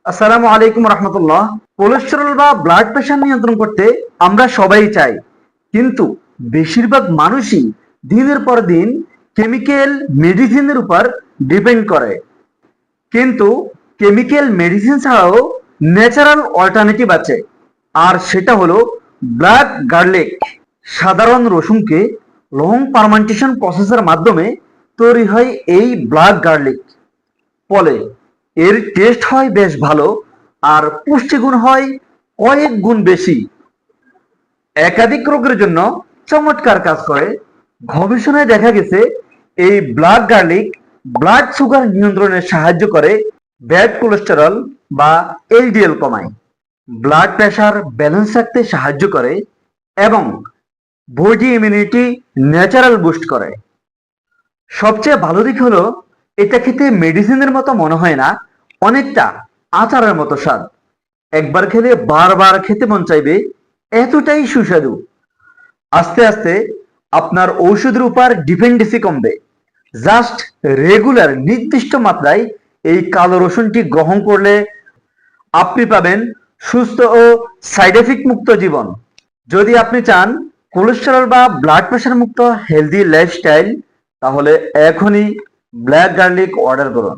আসসালামু আলাইকুম রহমতুল্লাহ। কোলেস্টেরল বা ব্লাড প্রেশার নিয়ন্ত্রণ করতে আমরা সবাই চাই, কিন্তু বেশিরভাগ মানুষই দিনের পর দিন কেমিক্যাল মেডিসিনের উপর ডিপেন্ড করে। কিন্তু কেমিক্যাল মেডিসিন ছাড়াও ন্যাচারাল অল্টারনেটিভ আছে, আর সেটা হলো ব্ল্যাক গার্লিক। সাধারণ রসুনকে লং ফার্মেন্টেশন প্রসেসের মাধ্যমে তৈরি হয় এই ব্ল্যাক গার্লিক। ফলে এর টেস্ট হয় বেশ ভালো, আর পুষ্টিগুণ হয় কয়েক গুণ বেশি। একাধিক রোগের জন্য চমৎকার কাজ করে। গবেষণায় দেখা গেছে এই ব্ল্যাক গার্লিক ব্লাড সুগার নিয়ন্ত্রণে সাহায্য করে, ব্যাড কোলেস্টেরল বা এলডিএল কমায়, ব্লাড প্রেশার ব্যালেন্স রাখতে সাহায্য করে এবং বডি ইমিউনিটি ন্যাচারাল বুস্ট করে। সবচেয়ে ভালো দিক হলো এটা খেতে মেডিসিনের মতো মনে হয় না, অনেকটা আচারের মতো স্বাদ। একবার খেলে বারবার খেতে মন চাইবে, এতটাই সুস্বাদু। আস্তে আস্তে আপনার ঔষধের উপর ডিপেন্ডেন্সি কমবে। জাস্ট রেগুলার নির্দিষ্ট মাত্রায় এই কালো রসুনটি গ্রহণ করলে আপনি পাবেন সুস্থ ও সাইড এফেক্ট মুক্ত জীবন। যদি আপনি চান কোলেস্টেরল বা ব্লাড প্রেশার মুক্ত হেলদি লাইফস্টাইল, তাহলে এখনই ব্ল্যাক গার্লিক অর্ডার করুন।